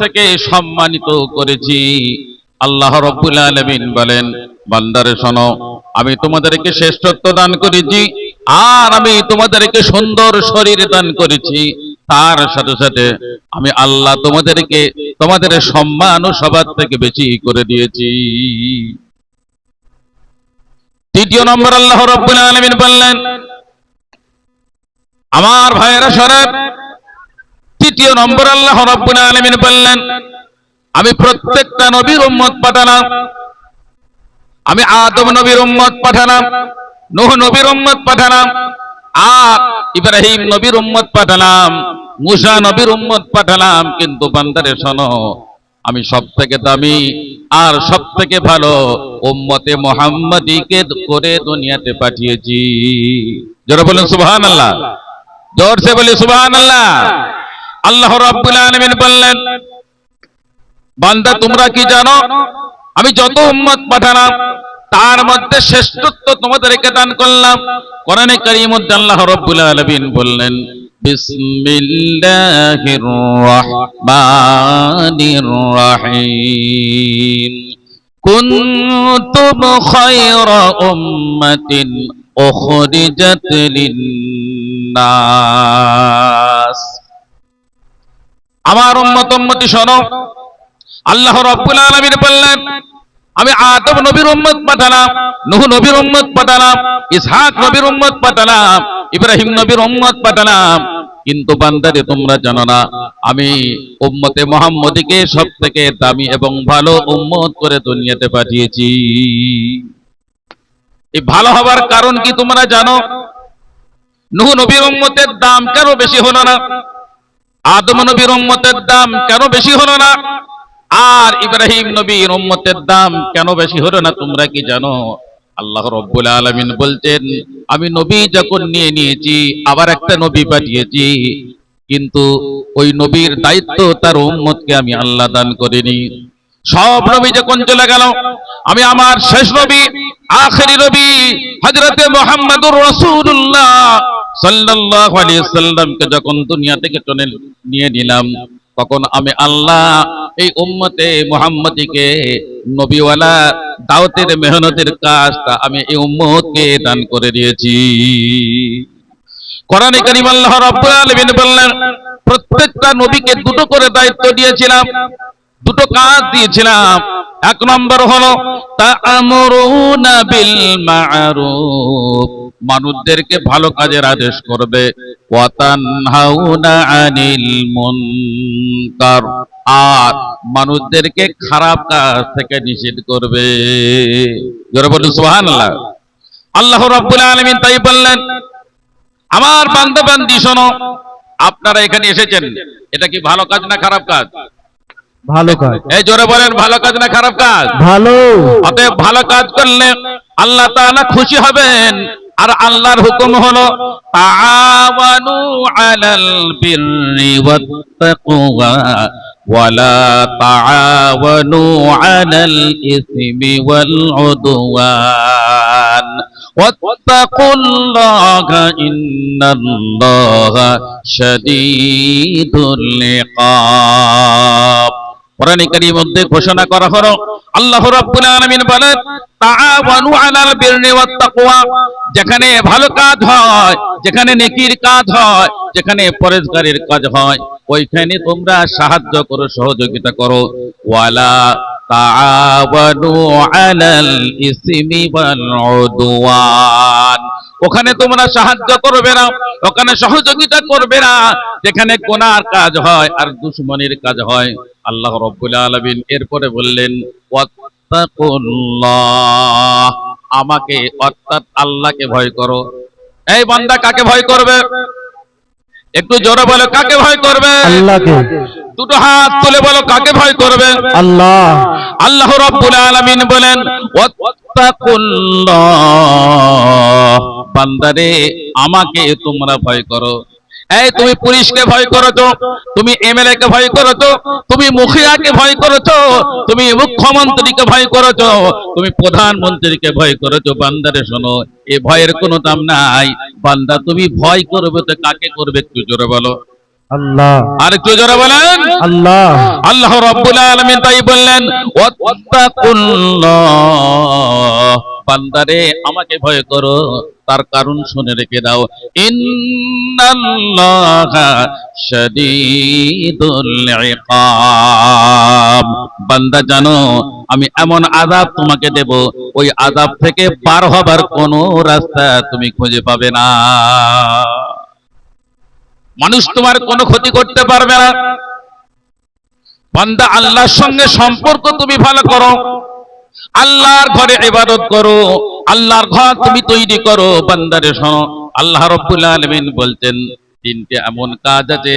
থেকে সম্মানিত করেছি। আল্লাহ রাব্বুল আলামিন বলেন, বান্দারে শোনো, আমি তোমাদেরকে শ্রেষ্ঠত্ব দান করেছি, আর আমি তোমাদেরকে সুন্দর শরীর দান করেছি। তার সাথে সাথে আমি আল্লাহ তোমাদের সম্মান ও সবার থেকে বেশি করে দিয়েছি। তৃতীয় নম্বর আল্লাহ রাব্বুল আলামিন বললেন, আমার ভাইয়েরা শোনেন, তৃতীয় নম্বর আল্লাহ রাব্বুল আলামিন বললেন, আমি প্রত্যেকটা নবীর উম্মত পাঠালাম। আমি আদম নবীর উম্মত পাঠালাম, নূহ নবীর উম্মত পাঠালাম, আর ইব্রাহিম নবীর উম্মত পাঠালাম, মুসা নবীর উম্মত পাঠালাম। কিন্তু বান্দারে শোনো, আমি সব থেকে দামি আর সব থেকে ভালো উম্মতে মুহাম্মাদীকে করে দুনিয়াতে পাঠিয়েছি। জোরে বলেন সুবহানাল্লাহ, জোরসে বলি সুবহানাল্লাহ। আল্লাহ রাব্বুল আলামিন বললেন, বান্দা তোমরা কি জানো, আমি যত উম্মত পাঠালাম তার মধ্যে শ্রেষ্ঠত্ব তোমাদেরকে দান করলাম। কোরআনে কারীমের মধ্যে আল্লাহ রাব্বুল আলামিন বললেন, বিসমিল্লাহির রাহমানির রাহিম, কুনতুম খায়রা উম্মাতিন উখরিজাত লিন-নাস। আমার উম্মতি শোনো, আল্লাহ রাব্বুল আলামিন বললেন, আমি আদম নবীর উম্মত পাঠালাম, নূহ নবীর উম্মত পাঠালাম, ইসহাক নবীর উম্মত পাঠালাম, ইব্রাহিম নবীর উম্মত পাঠালাম। কিন্তু বান্দারে তোমরা জানো না, আমি উম্মতে মুহাম্মদীকে সবথেকে দামি এবং ভালো উম্মত করে দুনিয়াতে পাঠিয়েছি। এই ভালো হবার কারণ কি তোমরা জানো? নূহ নবীর উম্মতের দাম কেন বেশি হলো না? আদম নবীর উম্মতের দাম কেন বেশি হলো না? আর ইব্রাহিম নবীর উম্মতের দাম কেন বেশি হলো না? তোমরা কি জানো? আল্লাহ রাব্বুল আলামিন বলতেন, আমি নবী যখন নিয়েছি, আবার একটা নবী পাঠিয়েছি, কিন্তু ওই নবীর দায়িত্ব তার উম্মতকে আমি আল্লাহ দান করিনি। সব নবী যখন চলে গেল, আমি আমার শেষ নবী, আখেরি নবী হযরতে মুহাম্মদুর রাসূলুল্লাহ সাল্লাল্লাহু আলাইহি সাল্লামকে যখন দুনিয়া থেকে টেনে নিয়ে নিলাম, তখন আমি আল্লাহ এই উম্মতে মুহাম্মদীকে নবীওয়ালা দাওয়াতের মেহনতের কাজটা আমি এই উম্মতকে দান করে দিয়েছি। কোরআনে কারীম আল্লাহ রাব্বুল আলামিন বললেন, প্রত্যেকটা নবীকে দুটো করে দায়িত্ব দিয়েছিলাম, দুটো কাজ দিয়েছিলাম। এক নম্বর হলো তা'মুরুনা বিল মা'রুফ, মানুষদেরকে ভালো কাজের আদেশ করবে, ওয়া তানহাউনা আনিল মুনকার, আর মানুষদেরকে খারাপ কাজ থেকে নিষেধ করবে। জোরে বলুন সুবহানাল্লাহ। আল্লাহ রাব্বুল আলামিন তাই বললেন, আমার বান্দা বান্দি শোনো, আপনারা এখানে এসেছেন, এটা কি ভালো কাজ না খারাপ কাজ? ভালো কাজ। এই জোরে বলেন, ভালো কাজ না খারাপ কাজ? ভালো। অতএব ভালো কাজ করলে আল্লাহ তাআলা খুশি হবেন। আর আল্লাহর হুকুম হলো তাআওয়ানু আলাল বিররি ওয়াত তাকওয়া ওয়ালা তাআওয়ানু আলাল ইসমি ওয়াল উদওয়ান ওয়াত্তাকুল্লাহা ইন্নাল্লাহা শাদীদুল ইকাব। কোরআনে কারীমের মধ্যে ঘোষণা করা হলো, আল্লাহ রাব্বুল আলামিন বলেন, তাআওয়ানু আলাল বিররি ওয়াত তাকওয়া, যেখানে ভালো কাজ হয়, যেখানে নেকির কাজ হয়, যেখানে পরহেজগারির কাজ হয়, ওইখানে তোমরা সাহায্য করো, সহযোগিতা করো। ওয়ালা তাআওয়ানু আলাল ইসমি ওয়াল উদওয়ান, ওখানে তোমরা সাহায্য করবে না, ওখানে সহযোগিতা করবে না যেখানে গুনার কাজ হয় আর দুশমনির কাজ হয়। আল্লাহ রাব্বুল আলামিন এরপরে বললেন, ওয়াত্তাকুল্লাহ, আমাকে অর্থাৎ আল্লাহকে ভয় করো। এই বান্দা কাকে ভয় করবে? একটু জোরে বলো, কাকে ভয় করবে? আল্লাহকে। দুটো হাত তুলে বলো, কাকে ভয় করবে? আল্লাহ। আল্লাহ রাব্বুল আলামিন বলেন, ওয়াত্তাকুল্লাহ, বান্দারে আমাকে তোমরা ভয় করো। এই তুমি পুলিশকে ভয় করেছো, তুমি এমএলএ কে ভয় করেছো, তুমি মুখিয়াকে ভয় করেছো, তুমি মুখ্যমন্ত্রীকে ভয় করেছো, তুমি প্রধানমন্ত্রীকে ভয় করেছো। বান্দারে শোনো, এই ভয়ের কোনো দাম নাই। বান্দা তুমি ভয় করবে তো কাকে করবে? একটু জোরে বলো। আল্লাহ আর একটু জোরে বলেন আল্লাহ আল্লাহ রাব্বুল আলামিন তাই বললেন ওয়াত্তাকুল্লাহ, বান্দারে আমাকে ভয় করো, তার কারণ শুনে রেখে দাও, ইন্নাল্লাহা শাদীদুল ইকাব। বান্দা জানো আমি এমন আযাব তোমাকে দেব, ওই আযাব থেকে পার হবার কোনো রাস্তা তুমি খুঁজে পাবে না। মানুষ তোমার কোনো ক্ষতি করতে পারবে না। বান্দা আল্লাহর সঙ্গে সম্পর্ক তুমি ভালো করো, আল্লাহর ঘরে ইবাদত করো, আল্লাহর ঘর তুমি তৈরি করো। বান্দারে শোনো, আল্লাহ রাব্বুল আলামিন বলতেন তিনটে এমন কাজ আছে,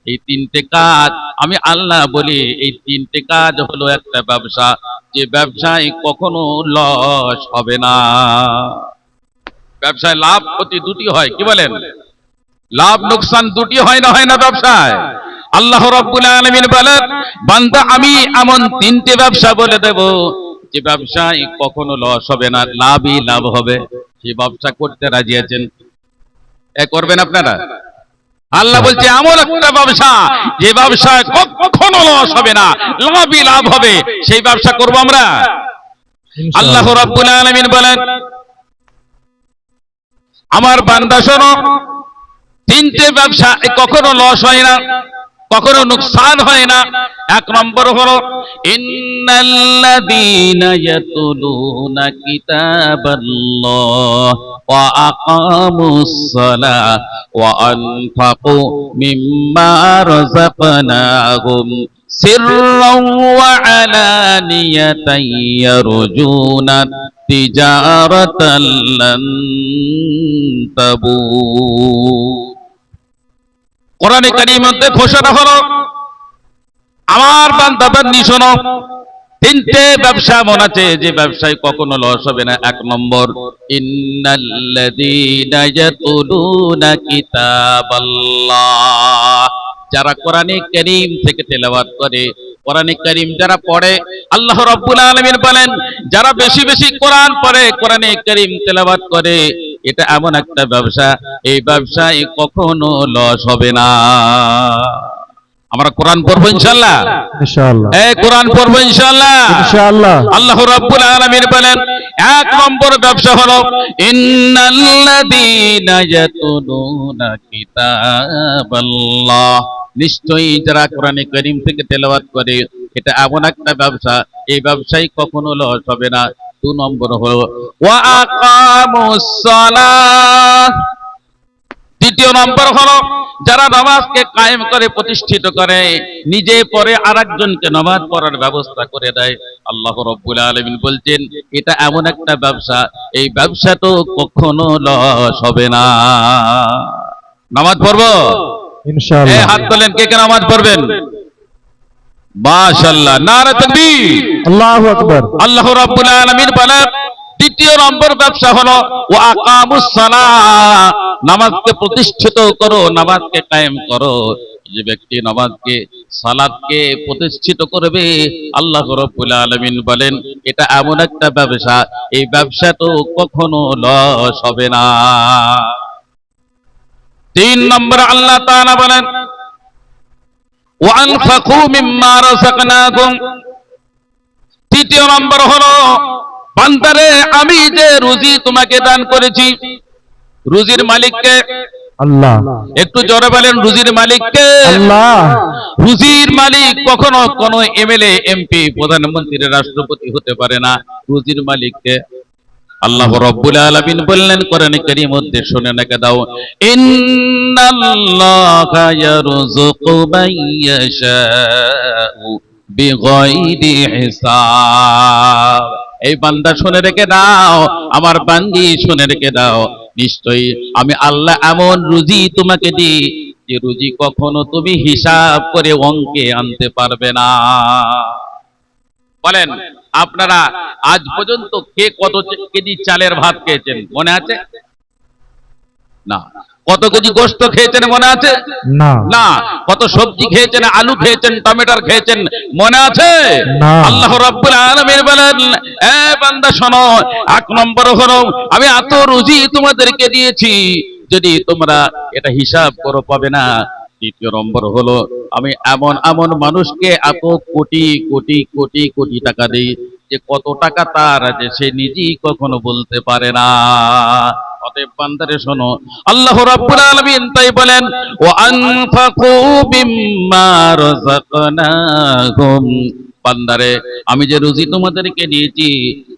এই তিনটে কাজ আমি আল্লাহ বলি, এই তিনটে কাজ হলো একটা ব্যবসা, যে ব্যবসায় কখনো লস হবে না। ব্যবসায় লাভ ক্ষতি দুটি হয়, কি বলেন? লাভ লোকসান দুটি হয় না, হয় না ব্যবসায়? আল্লাহ রাব্বুল আলামিন বলেন বান্দা আমি এমন তিনটে ব্যবসা বলে দেব, যে ব্যবসায় কখনো লস হবে না, লাভই লাভ হবে। সেই ব্যবসা করতে রাজি আছেন? এ করবেন আপনারা? আল্লাহ বলছে এমন একটা ব্যবসা, যে ব্যবসায় কখনো লস হবে না, লাভই লাভ হবে, সেই ব্যবসা করব আমরা। আল্লাহ রাব্বুল আলামিন বলেন আমার বান্দা শোনো, তিনটে ব্যবসা কখনো লস হয় না, কখনো নুকসান হয় না। এক নম্বর হলো ইন্নাল্লাযীনা ইয়াতুলুনা কিতাবাল্লাহ ওয়া আকামুস সালাহ ওয়া আনফাকু মিম্মা রাযাকনাহুম সিররাও ওয়া আলানিয়াতান ইয়ারজুনা তিজারাতান লান তাবুর। কোরআনে কারীমের মধ্যে ঘোষণা হলো আমার বান্দা বান্দি শোনো, তিনটে ব্যবসা মনে আছে যে ব্যবসায় কখনো লস হবে না। এক নম্বর ইন্নাল্লাযীনা ইয়াতুলুনা কিতাবাল্লাহ, যারা কোরআনে কারীম থেকে তেলাওয়াত করে, কোরআনে কারীম যারা পড়ে, আল্লাহ রাব্বুল আলামিন বলেন যারা বেশি বেশি কোরআন পড়ে, কোরআনে কারীম তেলাওয়াত করে, এটা এমন একটা ব্যবসা, এই ব্যবসায় কখনো লস হবে না। আমরা কোরআন পড়বো ইনশাআল্লাহ, ইনশাআল্লাহ এই কোরআন পড়বো ইনশাআল্লাহ, ইনশাআল্লাহ। আল্লাহ রাব্বুল আলামিন বলেন এক নম্বর ব্যবসা হলো ইন্নাল্লাযীনা ইয়াতুলুনা কিতাবাল্লাহ, নিশ্চয়ই যারা কোরআনে কারীম থেকে তেলাওয়াত করে, এটা এমন একটা ব্যবসা, এই ব্যবসায় কখনো লস হবে না। দুই নম্বর হলো ওয়া আকামুস সালাহ, দ্বিতীয় নম্বর হলো যারা নামাজকে কায়েম করে, প্রতিষ্ঠিত করে, নিজে পড়ে আরেকজনকে নামাজ পড়ার ব্যবস্থা করে দেয়। আল্লাহ রাব্বুল আলামিন বলছেন এটা এমন একটা ব্যবসা, এই ব্যবসা তো কখনো লস হবে না। নামাজ পড়বো? ইনশাআল্লাহ। হাত তোলেন, কে কে নামাজ পড়বেন? মাশাআল্লাহ, নারে তাকবীর, আল্লাহু আকবার। আল্লাহ রাব্বুল আলামিন বলেন দ্বিতীয় নম্বর ব্যবসা হলো ওয়া আকামুস সালাহ, নামাজকে প্রতিষ্ঠিত করো, নামাজকে কায়েম করো। যে ব্যক্তি নামাজকে, সালাতকে প্রতিষ্ঠিত করবে, আল্লাহ রাব্বুল আলামিন বলেন এটা এমন একটা ব্যবসা, এই ব্যবসা তো কখনো লস হবে না। তিন নম্বর আল্লাহ তাআলা বলেন ওয়া আনফাকু মিম্মা রাযাকনাকুম, তৃতীয় নম্বর হলো বান্দারে আমি যে রুজি তোমাকে দান করেছি, রুজির মালিককে? আল্লাহ। একটু জোরে বলেন রুজির মালিককে? আল্লাহ। রুজির মালিক কখনো কোন এমএলএ, এমপি, প্রধানমন্ত্রী, রাষ্ট্রপতি হতে পারে না। রুজির মালিককে আল্লাহ রাব্বুল আলামিন বললেন কোরআনে কারীমের মধ্যে, শুনে নাকি দাও, ইন্নাল্লাহা ইয়ারযুকু মান ইয়াশাউ বিগাইরি হিসাব। এই বান্দা শুনে রেখে দাও, আমার বান্দি শুনে রেখে দাও, নিশ্চয়ই আমি আল্লাহ এমন রুজি তোমাকে দিই, যে রুজি কখনো তুমি হিসাব করে অঙ্কে আনতে পারবে না। বলেন আপনারা আজ পর্যন্ত কে কত কেজি চালের ভাত খেয়েছেন মনে আছে? না। কত কেজি গোশত খেয়েছেন মনে আছে? না। না। কত সবজি খেয়েছেন, আলু খেয়েছেন, টমেটোর খেয়েছেন মনে আছে? না। আল্লাহ রাব্বুল আলামিন বলেন এ বান্দা শোনো, এক নম্বর হলো আমি এত রুজি তোমাদেরকে দিয়েছি, যদি তোমরা এটা হিসাব করো পাবে না। দ্বিতীয় নম্বর হলো আমি এমন এমন মানুষকে এত কোটি কোটি কোটি কোটি টাকা দিই যে কত টাকা তার আছে সে নিজেই কখনো বলতে পারে না। অতএব বান্দারে শোনো, আল্লাহ রাব্বুল আলামিন তাই বলেন, ওয়া আনফাকু মিম্মা রাযাকনাহুম, বান্দারে আমি যে রুজি তোমাদেরকে দিয়েছি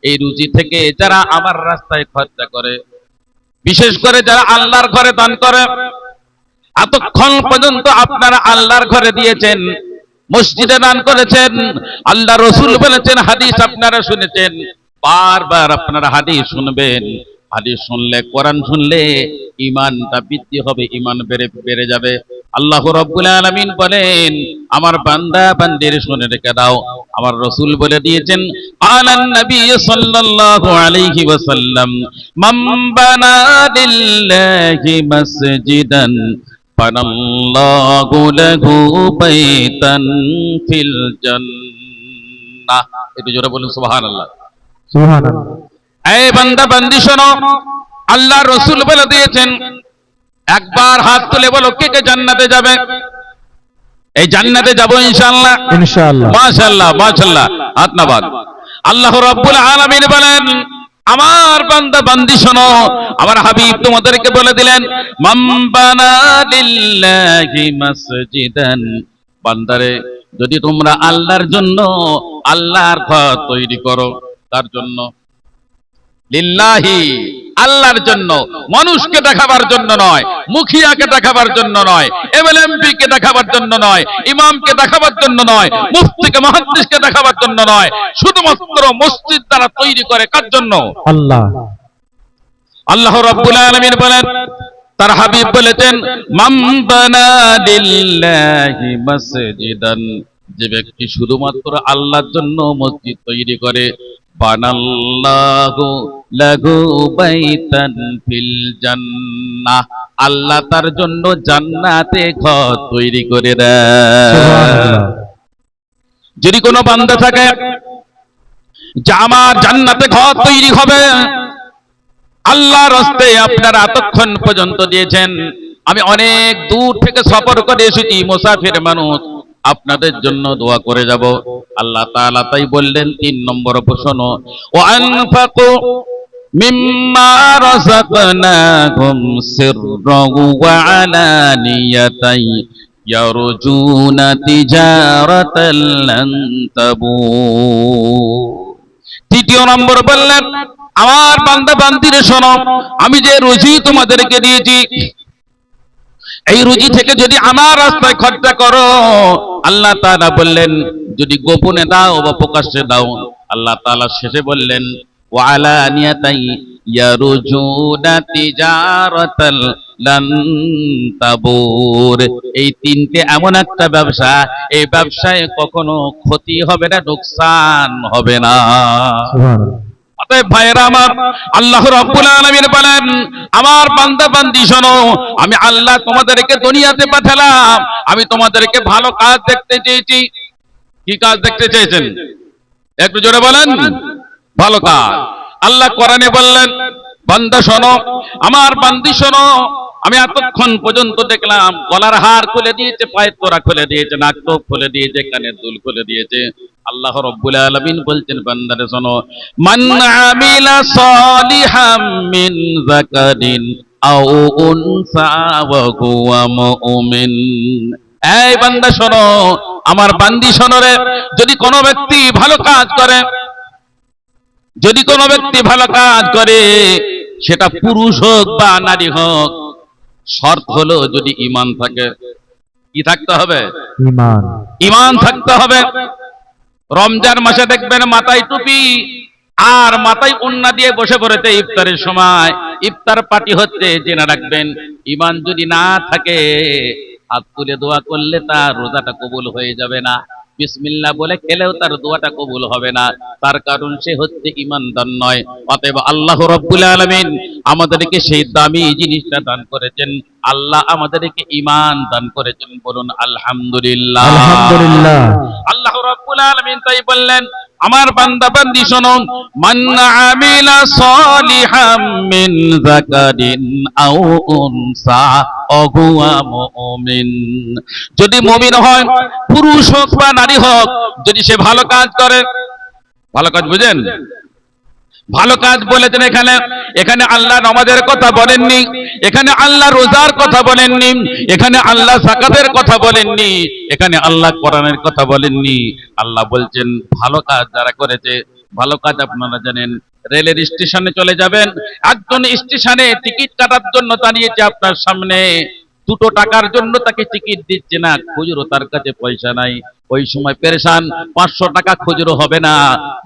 এই রুজি থেকে যারা আমার রাস্তায় খরচা করে, বিশেষ করে যারা আল্লাহর ঘরে দান করে, এতক্ষণ পর্যন্ত আপনারা আল্লাহর ঘরে দিয়েছেন, মসজিদে দান করেছেন, আল্লাহ রসুল বলেছেন, হাদিস আপনারা শুনেছেন, বারবার আপনারা হাদিস শুনবেন। হাদিস শুনলে, কোরআন শুনলে ঈমানটা বৃদ্ধি হবে, ঈমান বেড়ে বেড়ে যাবে। আল্লাহ রাব্বুল আলামিন বলেন, আমার বান্দা বান্দির শুনে রেখে দাও, আমার রাসূল বলে দিয়েছেন, আলান নবী সাল্লাল্লাহু আলাইহি ওয়াসাল্লাম, মান বানা লিল্লাহি মাসজিদান বানাল্লাহু লাহু বাইতান ফিল জান্নাহ। একটু জোরে বলুন সুবহানাল্লাহ। সুবহানাল্লাহ। এই বান্দা বান্দি শোনো, আল্লাহ রসুল বলে দিয়েছেন, একবার হাত তুলে বলো কে কে জান্নাতে যাবে? এই জান্নাতে যাবো ইনশাআল্লাহ, ইনশাআল্লাহ। মাশাআল্লাহ মাশাআল্লাহ, হাত নাবাদ। আল্লাহ রাব্বুল আলামিন বলেন, আমার বান্দা বান্দি শোনো, আমার হাবিব তোমাদেরকে বলে দিলেন, মান বানা লিল্লাহি মাসজিদান, বান্দারে যদি তোমরা আল্লাহর জন্য আল্লাহর ঘর তৈরি করো, তার জন্য, লিল্লাহি, আল্লাহর জন্য, মানুষকে দেখাবার জন্য নয়, মুখিয়াকে দেখাবার জন্য নয়, এমএলএমপি কে দেখাবার জন্য নয়, ইমামকে দেখাবার জন্য নয়, মুফতিকে মুহাদ্দিসকে দেখাবার জন্য নয়, শুধুমাত্র মসজিদ দ্বারা তৈরি করে কার জন্য? আল্লাহ। আল্লাহ রাব্বুল আলামিন বলেন, তার হাবিব বলেছেন, মান বানা লিল্লাহি মাসজিদান, যে ব্যক্তি শুধুমাত্র আল্লাহর জন্য মসজিদ তৈরি করে, বানাল্লাহু লাহু বাইতান ফিল জান্নাহ, আল্লাহ তার জন্য জান্নাতে ঘর তৈরি করে দেয়। সুবহানাল্লাহ। যদি কোনো বান্দা থাকে যে আমার জান্নাতে ঘর তৈরি হবে, আল্লাহর রাস্তায় আপনারা এতক্ষণ পর্যন্ত দিয়েছেন, আমি অনেক দূর থেকে সফর করে এসেছি, মুসাফির মানুষ, আপনাদের জন্য দোয়া করে যাব। আল্লাহ তাআলা তাই বললেন, 3 নম্বর প্রশ্ন, ওয়া আনফাকু মিম্মা রাযাকনাহুম সিররান ওয়া আলানিয়াতান ইয়ারজুনা তিজারাতান লান তাবুর। তৃতীয় নম্বর বললেন, আমার বান্দা বান্দিরে শোনো, আমি যে রুজি তোমাদেরকে দিয়েছি, এই রুজি থেকে যদি আমার রাস্তায় খরচা করো, আল্লাহ তাআলা বললেন, যদি গোপনে দাও বা প্রকাশ্যে দাও, আল্লাহ তাআলা শেষে বললেন, ওয়া আলানিয়াতাই ইয়ারজুনা তিজারাতাল লান তাবুর। এই তিনটে এমন একটা ব্যবসা, এই ব্যবসায় কখনো ক্ষতি হবে না, লোকসান হবে না। সুবহানাল্লাহ। অতএব ভাইয়েরা আমার, আল্লাহ রাব্বুল আলামিন বলেন, আমার বান্দা বান্দি শোনো, আমি আল্লাহ তোমাদেরকে দুনিয়াতে পাঠালাম, আমি তোমাদেরকে ভালো কাজ দেখতে চেয়েছি। কি কাজ দেখতে চেয়েছেন? একটু জোরে বলেন। ভালো কাজ। আল্লাহ কোরআনে বললেন, বান্দা শোনো, আমার বান্দি শোনো, আমি এতক্ষণ পর্যন্ত দেখলাম গলার হার খুলে দিয়েছে, পায়ের তোরা খুলে দিয়েছে, নাক তো খুলে দিয়েছে, কানের দুল খুলে দিয়েছে। আল্লাহ রাব্বুল আলামিন বলছেন, বান্দারে শোনো, মান আমিলা সালিহাম মিন যাকারিন আও উনসা ওয়া হুয়া মুমিন। এই বান্দা শোনো, আমার বান্দি শোনো রে, যদি কোনো ব্যক্তি ভালো কাজ করে, যদি কোনো ব্যক্তি ভালো কাজ করে, সেটা পুরুষ হোক বা নারী হোক, শর্ত হলো যদি ঈমান থাকে। কি থাকতে হবে? ঈমান। ঈমান থাকতে হবে। রমজান মাসে দেখবেন মাথায় টুপি আর মাথায় ওন্না দিয়ে বসে পড়েছে ইফতারের সময়, ইফতার পার্টি হচ্ছে, জেনে রাখবেন ঈমান যদি না থাকে, হাত তুলে দোয়া করলে তার রোজাটা কবুল হয়ে যাবে না, বিসমিল্লাহ বলে খেলেও তার দোয়াটা কবুল হবে না, তার কারণ সে হচ্ছে ঈমানদার নয়। অতএব আল্লাহ রাব্বুল আলামিন আমাদেরকে সেই দামি জিনিসটা দান করেছেন, আল্লাহ আমাদেরকে ঈমান দান করেছেন, বলুন আলহামদুলিল্লাহ। আলহামদুলিল্লাহ। আল্লাহ রাব্বুল আলামিন তাই বললেন, আমার বান্দা বান্দি শোনো, মান আমিলা সালিহাম মিন যাকারিন আও উনসা ওয়া মুমিন। যদি মুমিন হয়, পুরুষ হোক বা নারী হোক, যদি সে ভালো কাজ করে, ভালো কাজ বুঝেন, ভালো কাজ বলেছেন এখানে। এখানে আল্লাহ নামাজের কথা বলেননি, এখানে আল্লাহ রোজার কথা বলেননি, এখানে আল্লাহ যাকাতের কথা বলেননি, এখানে আল্লাহ কোরআনের কথা বলেননি। আল্লাহ বলছেন ভালো কাজ যারা করেছে। ভালো কাজ আপনারা জানেন, রেলের স্টেশনে চলে যাবেন, একজন স্টেশনে টিকিট কাটার জন্য দাঁড়িয়েছে আপনার সামনে, 2 টাকার জন্য তাকে টিকিট দিচ্ছে না, খুচরো তার কাছে পয়সা নাই। ওই সময় পেরেশান, 500 টাকা খুচরো হবে না।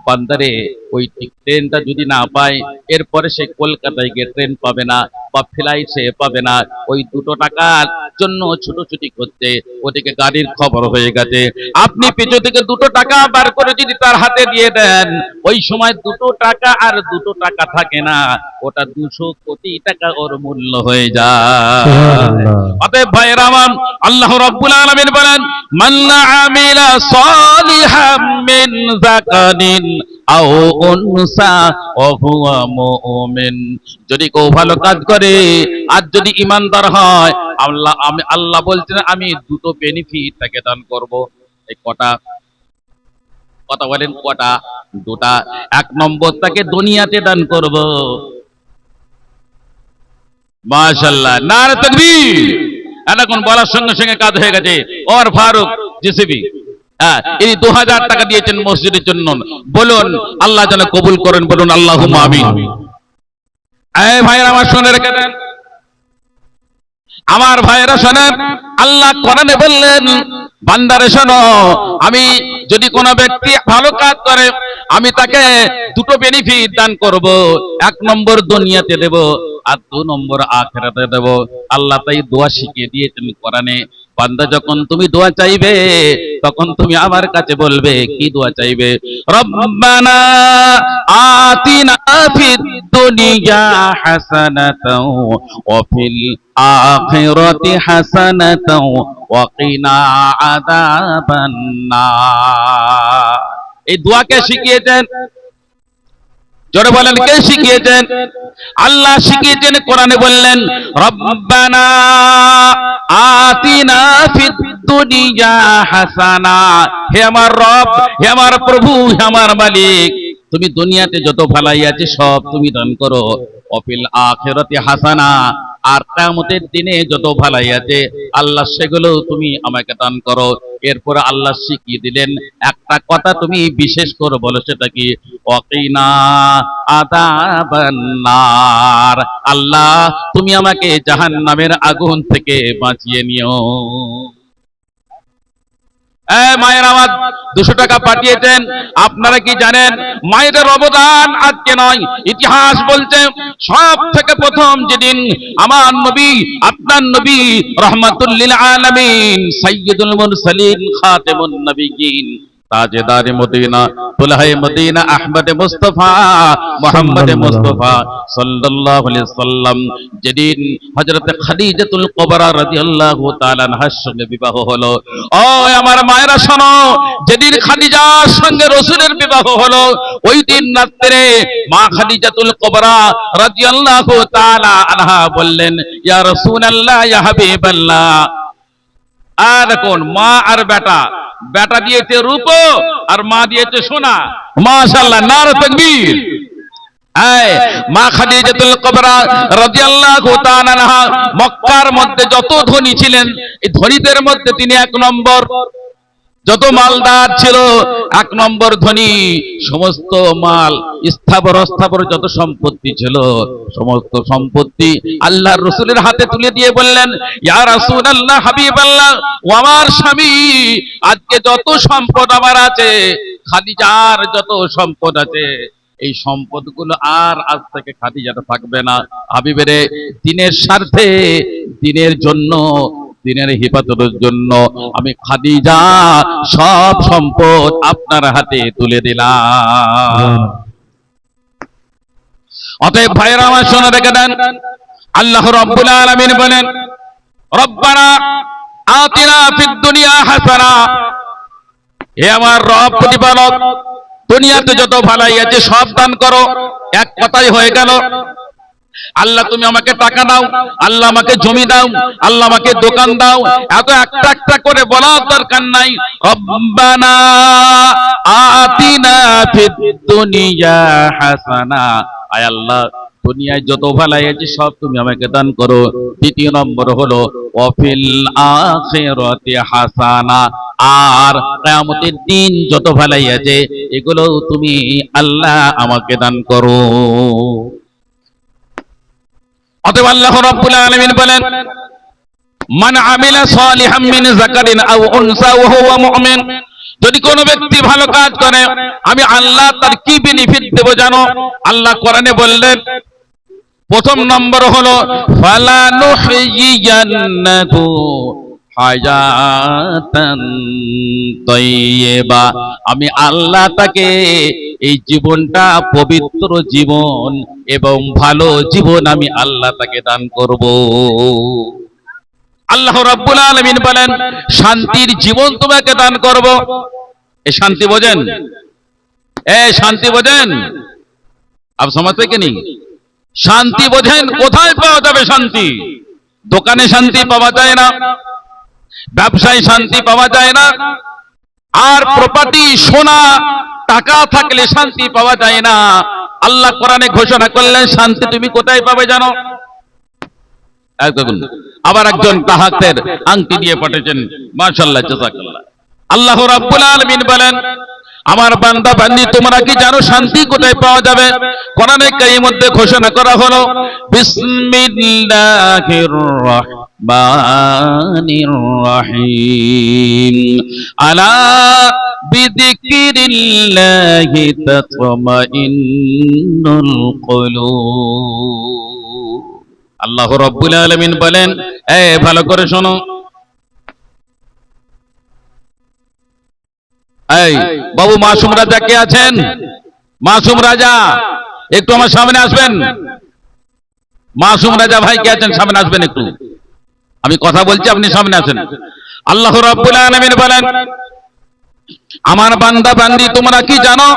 বান্দারে ওই ট্রেনটা যদি না পায়, এরপরে সে কলকাতায় গিয়ে ট্রেন পাবে না বা ফ্লাইট সে পাবে না। ওই 2 টাকার জন্য ছুটোছুটি করতে, ওদিকে গাড়ির খবর হয়ে গেছে। আপনি পেছন থেকে 2 টাকা বার করে যদি তার হাতে দিয়ে দেন, ওই সময় 2 টাকা আর 2 টাকা থাকে না, ওটা 200 কোটি টাকা ওর মূল্য হয়ে যায়। অতএব ভাইরা আমার, আল্লাহ রাব্বুল আলামিন বলেন, মান আমিলা সালিহাম মিন যাকারিন আও উনসা ওয়া হুয়া মুমিন। যদি কেউ ভালো কাজ করে আর যদি ইমানদার হয়, আল্লাহ বলছেন আমি 2টো বেনিফিট তাকে দান করব। এই কটা কথা বলেন, কটা? 2টা। 1 নম্বর তাকে দুনিয়াতে দান করব। মাশাআল্লাহ, নারে তাকবীর। এখন বলার সঙ্গে সঙ্গে কাজ হয়ে গেছে। ওমর ফারুক জিসিবি, এই 2000 টাকা দিয়েছেন মসজিদের জন্য, বলুন আল্লাহ যেন কবুল করেন, বলুন আল্লাহুম্মা আমিন। এই ভাইরা আমার শুনে রেখে দেন, আমার ভাইরা শোনেন, আল্লাহ কোরআনে বললেন, বান্দারে শোনো, আমি যদি কোনো ব্যক্তি ভালো কাজ করে, আমি তাকে 2টো বেনিফিট দান করব। 1 নম্বর দুনিয়াতে দেব, আর 2 নম্বর আখিরাতে দেব। আল্লাহ তাই দোয়া শিখিয়ে দিয়েছেন কোরআনে। বান্দা যখন তুমি দোয়া চাইবে, তখন তুমি আমার কাছে বলবে, কি দোয়া চাইবে? রব্বানা আতিনা ফিদ দুনিয়া হাসানাতাও ওয়া ফিল আখিরাতি হাসানাতাও ওয়া কিনা আযাবান নার। এই দোয়াকে শিখিয়েছেন, জোরে বলেন, কে শিখিয়েছেন? আল্লাহ শিখিয়েছেন। কোরআনে বললেন, রব্বানা আতিনা ফিদ দুনিয়া হাসানা। হে আমার রব, হে আমার প্রভু, হে আমার মালিক, তুমি দুনিয়াতে যত ভালাই আছে সব তুমি দান করো। অফিল আখিরাতি হাসানা, আর কিয়ামতের দিনে যত ভালাই আছে আল্লাহ সেগুলো তুমি আমাকে দান করো। এরপর আল্লাহ শিখিয়ে দিলেন একটা কথা, তুমি বিশেষ করে বলো, সেটা কি? ওয়াকিনা আযাবান নার। আল্লাহ তুমি আমাকে জাহান্নামের আগুন থেকে বাঁচিয়ে নিও। মায়ের আমার 200 টাকা পাঠিয়েছেন। আপনারা কি জানেন মায়েদের অবদান আজকে নয়, ইতিহাস বলছে সব থেকে প্রথম যেদিন আমার নবী, আপনার নবী রাহমাতুল লিল আলামিন, সাইয়্যিদুল মুরসালিন, খাতেমুন নবিয়্যিন, তাজদারে মদিনা, দুলহায়ে মদিনা, আহমদে মুস্তাফা, মুহাম্মদে মুস্তাফা সাল্লাল্লাহু আলাইহি সাল্লাম, যেদিন হযরত খাদিজাতুল কুবরা রাদিয়াল্লাহু তাআলা আনহার সঙ্গে বিবাহ হলো। ও আমার মায়েরা শোনো, যেদিন খাদিজার সঙ্গে রাসূলের বিবাহ হলো, ওই দিন রাতে মা খাদিজাতুল কুবরা রাদিয়াল্লাহু তাআলা আনহা বললেন, ইয়া রাসূলুল্লাহ, ইয়া হাবিবাল্লাহ। আর কোন মা আর বেটা, বেটা দিয়েছে রূপ আর মা দিয়েছে সোনা। মাশাআল্লাহ, নারে তাকবীর। মা খাদিজাতুল কুবরা রাদিয়াল্লাহু তাআলা আনহা মক্কার মধ্যে যত ধনী ছিলেন, এই ধনীদের মধ্যে তিনি 1 নম্বর। যত মালদার ছিল 1 নম্বর ধনী। সমস্ত মাল, স্থাবর অস্থাবর যত সম্পত্তি ছিল, সমস্ত সম্পত্তি আল্লাহর রাসূলের হাতে তুলে দিয়ে বললেন, ইয়া রাসূলুল্লাহ, হাবিবাল্লাহ, ও আমার স্বামী, আজকে যত সম্পদ আমার আছে, খাদিজার যত সম্পদ আছে, এই সম্পদগুলো আর আজ থেকে খাদিজার থাকবে না। হাবিবেরে, দিনের স্বার্থে, দিনের জন্য, দিনের হিফাজতের জন্য আমি খাদিজা সব সম্পদ আপনার হাতে তুলে দিলাম। অতএব ভাইরা আমার শুনে রেখে দেন, আল্লাহ রাব্বুল আলামিন বলেন, রব্বানা আতিনা ফিদ দুনিয়া হাসানা। হে আমার রব প্রতিপালক, দুনিয়াতে যত ভালাই আছে সব দান করো। এক কথাই হয়ে গেল। আল্লাহ তুমি আমাকে টাকা দাও, আল্লাহ আমাকে জমি দাও, আল্লাহ আমাকে দোকান দাও, এত একটা একটা করে বলার দরকার নাই। রব্বানা আতিনা ফিদ দুনিয়া হাসানা, আয় আল্লাহ দুনিয়ায় যত ভালাই আছে সব তুমি আমাকে দান করো। দ্বিতীয় নম্বর হলো ওয়াফিল আখিরাতি হাসানা, আর কিয়ামতের দিন যত ভালাই আছে এগুলো তুমি আল্লাহ আমাকে দান করো। অতএব আল্লাহ রাব্বুল আলামিন বলেন, মান আমিলা সালিহাম মিন যাকারিন আও উনসা ওয়া হুয়া মুমিন, যদি কোনো ব্যক্তি ভালো কাজ করে আমি আল্লাহ তার কি বেনিফিট দেব জানো? আল্লাহ কোরআনে বললেন, প্রথম নম্বর হলো ফালানুহইয়ান্নাহু হায়াতান তাইয়্যিবা, আমি আল্লাহ তাকে এই জীবনটা পবিত্র জীবন এবং ভালো জীবন আমি আল্লাহ তাকে দান করব। আল্লাহ রাব্বুল আলামিন বলেন, শান্তির জীবন তোমাকে দান করব। এই শান্তি বোঝেন? এই শান্তি বোঝেন? আপ সমাজে কি নেই? শান্তি বোঝেন? কোথায় পাওয়া যাবে শান্তি? দোকানে শান্তি পাওয়া যায় না, ব্যবসায় শান্তি পাওয়া যায় না, আর প্রপার্টি সোনা টাকা থাকলে শান্তি পাওয়া যায় না। আল্লাহ কোরআনে ঘোষণা করলেন শান্তি তুমি কোথায় পাবে জানো? দেখুন, আবার একজন তাহাতের আংটি দিয়ে পাঠিয়েছেন, মাশাআল্লাহ, জাযাকাল্লাহ। আল্লাহ রাব্বুল আলামিন বলেন, আমার বান্দা বান্দি তোমরা কি জানো শান্তি কোথায় পাওয়া যাবে? কোরআনে কারীমের মধ্যে ঘোষণা করা হলো বিসমিল্লাহির রাহমানির রহিম, আলা বিযিকরিল্লাহি তাতমাইন্নুল কুলুব। আল্লাহ রাব্বুল আলামিন বলেন, ভালো করে শোনো, বাবু মাসুম রাজা কে আছেন? মাসুম রাজা একটু আমার সামনে আসবেন। মাসুম রাজা ভাই কে আছেন? সামনে আসবেন একটু, আমি কথা বলছি, আপনি সামনে আসেন। আল্লাহ রাব্বুল আলামিন বলেন, আমার বান্দা বান্দি তোমরা কি জানো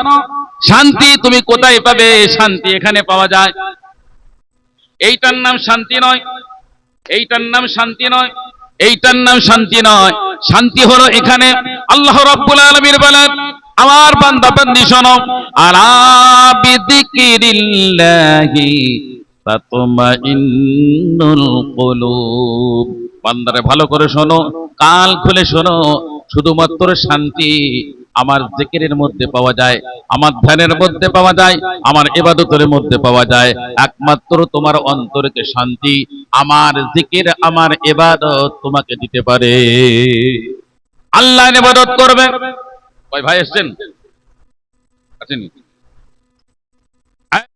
শান্তি তুমি কোথায় পাবে? শান্তি এখানে পাওয়া যায়। এইটার নাম শান্তি নয়, এইটার নাম শান্তি নয়, এইটার নাম শান্তি নয়। শান্তি হলো এখানে। আল্লাহ রাব্বুল আলামিন বলেন, আমার বান্দা বান্দি শোনো, আলা বিযিকরিল্লাহি তাতমাইন্নুল কুলুব। বান্দারে ভালো করে শোনো, কান খুলে শোনো, শুধুমাত্র শান্তি আমার জিকিরের মধ্যে পাওয়া যায়, আমার ধ্যানের মধ্যে পাওয়া যায়, আমার ইবাদতের মধ্যে পাওয়া যায়। একমাত্র তোমার অন্তরকে শান্তি আমার জিকির, আমার ইবাদত তোমাকে দিতে পারে। আল্লাহর ইবাদত করবে। কয় ভাই এসেছেন? আছেন?